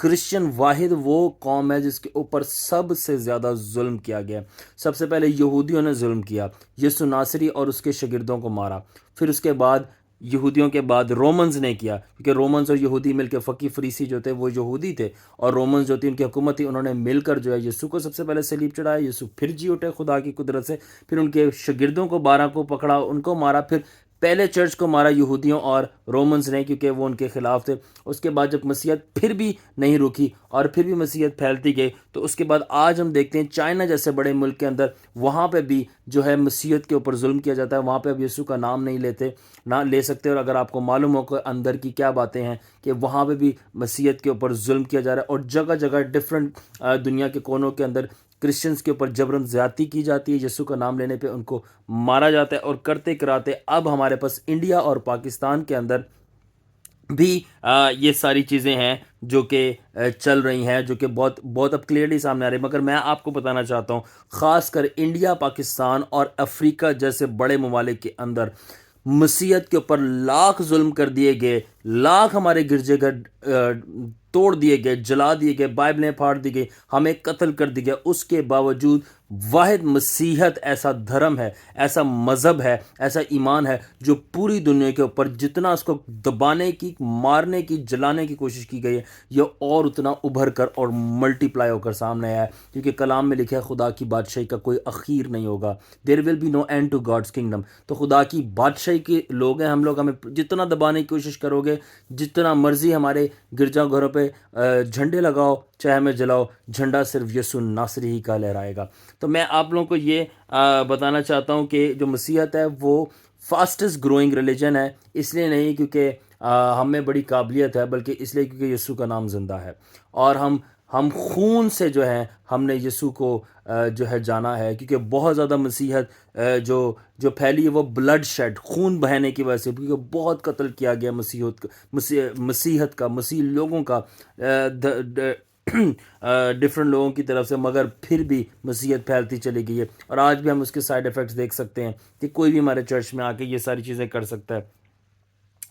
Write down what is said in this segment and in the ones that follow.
Christian واحد وہ قوم ہے جس کے اوپر سب سے زیادہ ظلم کیا گیا. سب سے پہلے یہودیوں نے ظلم کیا، یسوع ناصری اور اس کے شاگردوں کو مارا. پھر اس کے بعد یہودیوں کے بعد رومنز نے کیا، کیونکہ رومنز اور یہودی مل کے، فقی فریسی جو تھے وہ یہودی تھے، اور رومنز جو تھی ان کی حکومت تھی، انہوں نے مل کر جو ہے یسوع کو سب سے پہلے صلیب چڑھایا. یسوع پھر جی اٹھے خدا کی قدرت سے، پھر ان کے شاگردوں کو 12 کو پکڑا، ان کو مارا. پھر پہلے چرچ کو مارا یہودیوں اور رومنز نے، کیونکہ وہ ان کے خلاف تھے. اس کے بعد جب مسیحیت پھر بھی نہیں رکی اور پھر بھی مسیحیت پھیلتی گئی، تو اس کے بعد آج ہم دیکھتے ہیں چائنا جیسے بڑے ملک کے اندر وہاں پہ بھی جو ہے مسیحیت کے اوپر ظلم کیا جاتا ہے. وہاں پہ اب یسوع کا نام نہیں لیتے، نہ لے سکتے. اور اگر آپ کو معلوم ہو کہ اندر کی کیا باتیں ہیں، کہ وہاں پہ بھی مسیحیت کے اوپر ظلم کیا جا رہا ہے، اور جگہ جگہ ڈفرینٹ دنیا کے کونوں کے اندر کرسچنس کے اوپر جبرن زیادتی کی جاتی ہے. یسوع کا نام لینے پہ ان کو مارا جاتا ہے، اور کرتے کراتے اب ہمارے پاس انڈیا اور پاکستان کے اندر بھی یہ ساری چیزیں ہیں جو کہ چل رہی ہیں، جو کہ بہت بہت اب کلیئرلی سامنے آ رہی ہے. مگر میں آپ کو بتانا چاہتا ہوں، خاص کر انڈیا، پاکستان اور افریقہ جیسے بڑے ممالک کے اندر مسیحیت کے اوپر لاکھ ظلم کر دیے گئے، لاکھ ہمارے گرجے گھر توڑ دیے گئے، جلا دیے گئے، بائبلیں پھاڑ دی گئی، ہمیں قتل کر دی گیا. اس کے باوجود واحد مسیحیت ایسا دھرم ہے، ایسا مذہب ہے، ایسا ایمان ہے جو پوری دنیا کے اوپر جتنا اس کو دبانے کی، مارنے کی، جلانے کی کوشش کی گئی ہے، یہ اور اتنا ابھر کر اور ملٹی پلائی ہو کر سامنے آیا ہے. کیونکہ کلام میں لکھا ہے خدا کی بادشاہی کا کوئی اخیر نہیں ہوگا. There will be no end to God's kingdom. تو خدا کی بادشاہی کے لوگ ہیں ہم لوگ. ہمیں جتنا دبانے کی کوشش کرو گے، جتنا مرضی ہمارے گرجا گھروں پہ جھنڈے لگاؤ، چاہے ہمیں جلاؤ، جھنڈا صرف یسوع ناصری ہی کا لہرائے گا. تو میں آپ لوگوں کو یہ بتانا چاہتا ہوں کہ جو مسیحیت ہے وہ فاسٹسٹ گروئنگ ریلیجن ہے. اس لیے نہیں کیونکہ ہم میں بڑی قابلیت ہے، بلکہ اس لیے کیونکہ یسوع کا نام زندہ ہے، اور ہم خون سے جو ہے ہم نے یسوع کو جو ہے جانا ہے. کیونکہ بہت زیادہ مسیحیت جو پھیلی ہے وہ بلڈ شیڈ، خون بہنے کی وجہ سے، کیونکہ بہت قتل کیا گیا مسیحیت کا، مسیح لوگوں کا، ڈفرینٹ لوگوں کی طرف سے. مگر پھر بھی مسیحیت پھیلتی چلی گئی ہے، اور آج بھی ہم اس کے سائیڈ ایفیکٹس دیکھ سکتے ہیں کہ کوئی بھی ہمارے چرچ میں آ کے یہ ساری چیزیں کر سکتا ہے.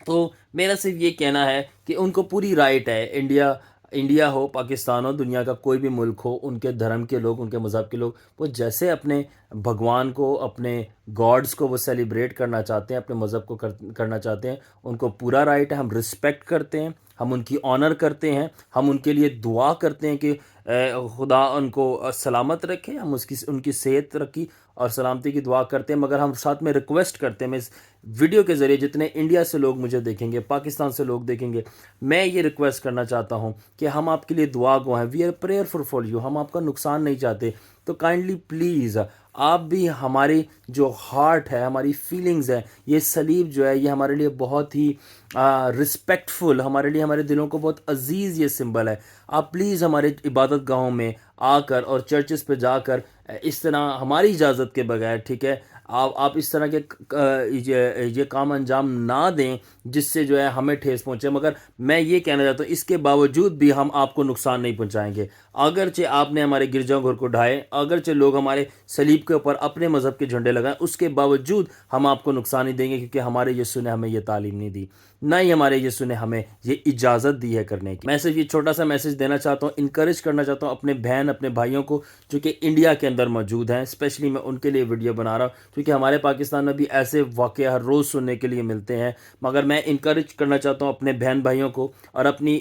تو میرا صرف یہ کہنا ہے کہ ان کو پوری رائٹ ہے، انڈیا ہو، پاکستان ہو، دنیا کا کوئی بھی ملک ہو، ان کے دھرم کے لوگ، ان کے مذہب کے لوگ، وہ جیسے اپنے بھگوان کو، اپنے گاڈز کو وہ سیلیبریٹ کرنا چاہتے ہیں، اپنے مذہب کو کرنا چاہتے ہیں، ان کو پورا رائٹ ہے. ہم رسپیکٹ کرتے ہیں، ہم ان کی آنر کرتے ہیں، ہم ان کے لیے دعا کرتے ہیں کہ خدا ان کو سلامت رکھے. ہم ان کی صحت رکھی اور سلامتی کی دعا کرتے ہیں. مگر ہم ساتھ میں ریکویسٹ کرتے ہیں، میں اس ویڈیو کے ذریعے جتنے انڈیا سے لوگ مجھے دیکھیں گے، پاکستان سے لوگ دیکھیں گے، میں یہ ریکویسٹ کرنا چاہتا ہوں کہ ہم آپ کے لیے دعا گو ہیں. We are prayer for you. ہم آپ کا نقصان نہیں چاہتے. تو کائنڈلی پلیز آپ بھی ہماری جو ہارٹ ہے، ہماری فیلنگز ہے، یہ صلیب جو ہے یہ ہمارے لیے بہت ہی رسپیکٹفل، ہمارے لیے، ہمارے دلوں کو بہت عزیز یہ سمبل ہے. آپ پلیز ہمارے عبادت گاہوں میں آ کر اور چرچز پہ جا کر اس طرح ہماری اجازت کے بغیر، ٹھیک ہے، آپ اس طرح کے یہ کام انجام نہ دیں جس سے جو ہے ہمیں ٹھیس پہنچے. مگر میں یہ کہنا چاہتا ہوں اس کے باوجود بھی ہم آپ کو نقصان نہیں پہنچائیں گے. اگرچہ آپ نے ہمارے گرجا گھر کو ڈھائے، اگرچہ لوگ ہمارے صلیب کے اوپر اپنے مذہب کے جھنڈے لگائیں، اس کے باوجود ہم آپ کو نقصان نہیں دیں گے، کیونکہ ہمارے یسوع نے ہمیں یہ تعلیم نہیں دی، نہ ہی ہمارے یسوع نے ہمیں یہ اجازت دی ہے کرنے کی. میں صرف یہ چھوٹا سا میسج دینا چاہتا ہوں، انکریج کرنا چاہتا ہوں اپنے بہن، اپنے بھائیوں کو جو کہ انڈیا کے اندر موجود ہیں. اسپیشلی میں ان کے لیے ویڈیو بنا رہا ہوں، کیونکہ ہمارے پاکستان میں بھی ایسے واقعہ ہر روز سننے کے لیے ملتے ہیں. مگر میں انکریج کرنا چاہتا ہوں اپنے بہن بھائیوں کو، اور اپنی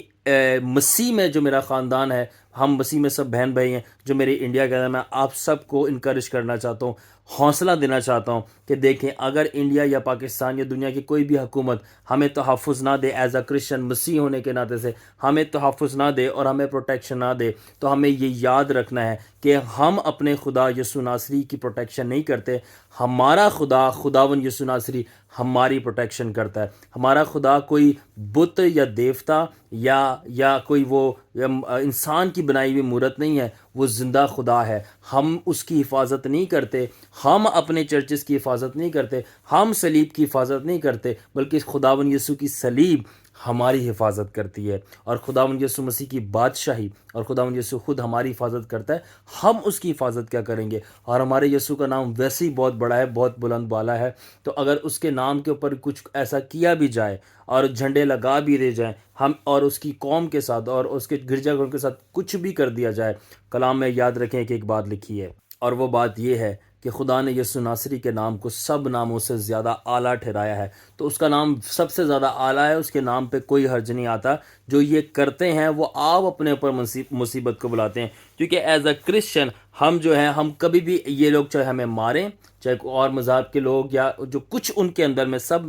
مسیح میں جو میرا خاندان ہے، ہم مسیح میں سب بہن بھائی ہیں جو میری انڈیا کے اندر، میں آپ سب کو انکریج کرنا چاہتا ہوں، حوصلہ دینا چاہتا ہوں کہ دیکھیں، اگر انڈیا یا پاکستان یا دنیا کی کوئی بھی حکومت ہمیں تحفظ نہ دے، ایز اے کرسچن مسیح ہونے کے ناطے سے ہمیں تحفظ نہ دے اور ہمیں پروٹیکشن نہ دے، تو ہمیں یہ یاد رکھنا ہے کہ ہم اپنے خدا یسوع ناصری کی پروٹیکشن نہیں کرتے. ہمارا خدا، خداوند یسوع ناصری ہماری پروٹیکشن کرتا ہے. ہمارا خدا کوئی بت یا دیوتا یا کوئی وہ انسان کی بنائی ہوئی مورت نہیں ہے، وہ زندہ خدا ہے. ہم اس کی حفاظت نہیں کرتے، ہم اپنے چرچز کی حفاظت نہیں کرتے، ہم صلیب کی حفاظت نہیں کرتے، بلکہ خداوند یسوع کی صلیب ہماری حفاظت کرتی ہے، اور خداوند یسوع مسیح کی بادشاہی اور خداوند یسوع خود ہماری حفاظت کرتا ہے، ہم اس کی حفاظت کیا کریں گے؟ اور ہمارے یسوع کا نام ویسے ہی بہت بڑا ہے، بہت بلند بالا ہے، تو اگر اس کے نام کے اوپر کچھ ایسا کیا بھی جائے اور جھنڈے لگا بھی دے جائیں ہم، اور اس کی قوم کے ساتھ اور اس کے گرجا گھروں کے ساتھ کچھ بھی کر دیا جائے، کلام میں یاد رکھیں کہ ایک بات لکھی ہے، اور وہ بات یہ ہے کہ خدا نے یسوع ناصری کے نام کو سب ناموں سے زیادہ اعلیٰ ٹھہرایا ہے، تو اس کا نام سب سے زیادہ اعلیٰ ہے، اس کے نام پہ کوئی حرج نہیں آتا۔ جو یہ کرتے ہیں وہ آپ اپنے اوپر مصیبت کو بلاتے ہیں، کیونکہ ایز اے کرسچن ہم جو ہیں، ہم کبھی بھی یہ لوگ چاہے ہمیں ماریں، چاہے کوئی اور مذہب کے لوگ یا جو کچھ ان کے اندر میں سب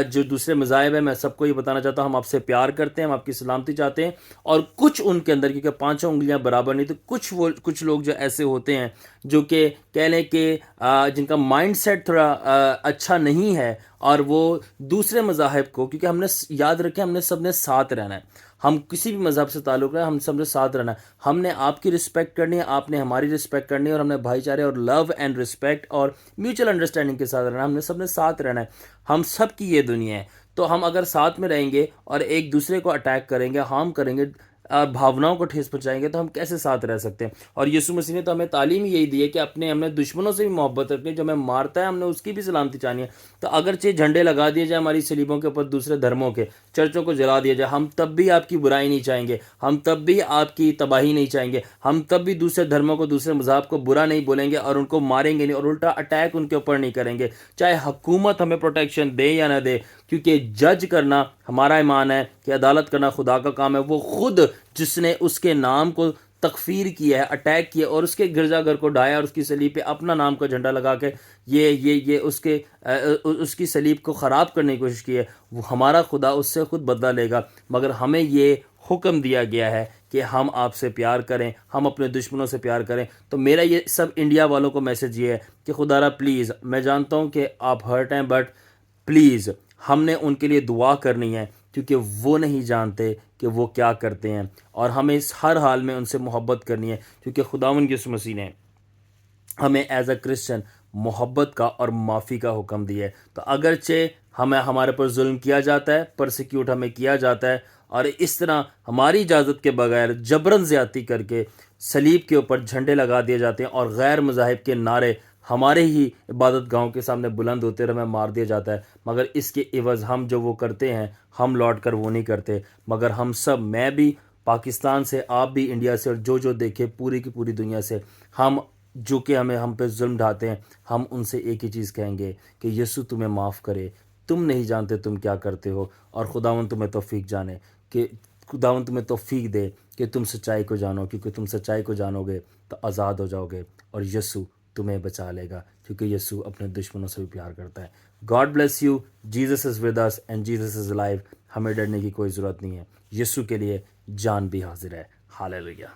جو دوسرے مذاہب ہیں، میں سب کو یہ بتانا چاہتا ہوں، ہم آپ سے پیار کرتے ہیں، ہم آپ کی سلامتی چاہتے ہیں، اور کچھ ان کے اندر، کیونکہ پانچوں انگلیاں برابر نہیں، تو کچھ لوگ جو ایسے ہوتے ہیں جو کہ کہہ لیں کہ جن کا مائنڈ سیٹ تھوڑا اچھا نہیں ہے، اور وہ دوسرے مذاہب کو، کیونکہ ہم نے یاد رکھیں ہم نے سب نے ساتھ رہنا ہے، ہم کسی بھی مذہب سے تعلق ہے، ہم سب نے ساتھ رہنا ہے، ہم نے آپ کی رسپیکٹ کرنی ہے، آپ نے ہماری رسپیکٹ کرنی ہے، اور ہم نے بھائی چارے اور لو اینڈ رسپیکٹ اور میوچل انڈرسٹینڈنگ کے ساتھ رہنا ہے، ہم نے سب نے ساتھ رہنا ہے، ہم سب کی یہ دنیا ہے، تو ہم اگر ساتھ میں رہیں گے اور ایک دوسرے کو اٹیک کریں گے، ہارم کریں گے، اور بھاوناؤں کو ٹھیس پہنچائیں گے، تو ہم کیسے ساتھ رہ سکتے ہیں؟ اور یسوع مسیح نے تو ہمیں تعلیم یہی دی ہے کہ ہم نے دشمنوں سے بھی محبت رکھنی ہے، جو ہمیں مارتا ہے ہم نے اس کی بھی سلامتی چاہنی ہے، تو اگرچہ جھنڈے لگا دیے جائیں ہماری صلیبوں کے اوپر دوسرے دھرموں کے، چرچوں کو جلا دیا جائے، ہم تب بھی آپ کی برائی نہیں چاہیں گے، ہم تب بھی آپ کی تباہی نہیں چاہیں گے، ہم تب بھی دوسرے دھرموں کو، دوسرے مذہب کو برا نہیں بولیں گے اور ان کو ماریں گے نہیں، اور الٹا اٹیک ان کے اوپر نہیں کریں گے، چاہے حکومت ہمیں پروٹیکشن دے یا نہ دے، کیونکہ جج کرنا ہمارا ایمان ہے کہ عدالت کرنا خدا کا کام ہے، وہ خود جس نے اس کے نام کو تکفیر کیا ہے، اٹیک کیا، اور اس کے گرجا گھر کو ڈھایا اور اس کی صلیب پہ اپنا نام کا جھنڈا لگا کے یہ اس کی صلیب کو خراب کرنے کی کوشش کی ہے، وہ ہمارا خدا اس سے خود بدلہ لے گا، مگر ہمیں یہ حکم دیا گیا ہے کہ ہم آپ سے پیار کریں، ہم اپنے دشمنوں سے پیار کریں۔ تو میرا یہ سب انڈیا والوں کو میسج یہ ہے کہ خدا را پلیز، میں جانتا ہوں کہ آپ ہرٹ ہیں، بٹ پلیز ہم نے ان کے لیے دعا کرنی ہے، کیونکہ وہ نہیں جانتے کہ وہ کیا کرتے ہیں، اور ہمیں اس ہر حال میں ان سے محبت کرنی ہے، کیونکہ خداوند یسوع مسیح نے ہمیں ایز اے کرسچن محبت کا اور معافی کا حکم دیا ہے۔ تو اگرچہ ہمارے پر ظلم کیا جاتا ہے، پرسیکیوٹ ہمیں کیا جاتا ہے، اور اس طرح ہماری اجازت کے بغیر جبراً زیادتی کر کے صلیب کے اوپر جھنڈے لگا دیے جاتے ہیں، اور غیر مذاہب کے نعرے ہمارے ہی عبادت گاہوں کے سامنے بلند ہوتے اور ہمیں مار دیا جاتا ہے، مگر اس کے عوض ہم جو وہ کرتے ہیں ہم لوٹ کر وہ نہیں کرتے، مگر ہم سب، میں بھی پاکستان سے، آپ بھی انڈیا سے، اور جو دیکھے پوری کی پوری دنیا سے، ہم جو کہ ہم پہ ظلم ڈھاتے ہیں، ہم ان سے ایک ہی چیز کہیں گے کہ یسوع تمہیں معاف کرے، تم نہیں جانتے تم کیا کرتے ہو، اور خداوند تمہیں توفیق جانے کہ خداوند تمہیں توفیق دے کہ تم سچائی کو جانو، کیونکہ تم سچائی کو جانو گے تو آزاد ہو جاؤ گے، اور یسوع تمہیں بچا لے گا، کیونکہ یسوع اپنے دشمنوں سے بھی پیار کرتا ہے۔ God bless you, Jesus is with us and Jesus is alive, ہمیں ڈرنے کی کوئی ضرورت نہیں ہے، یسوع کے لیے جان بھی حاضر ہے۔ ہاللیلویہ۔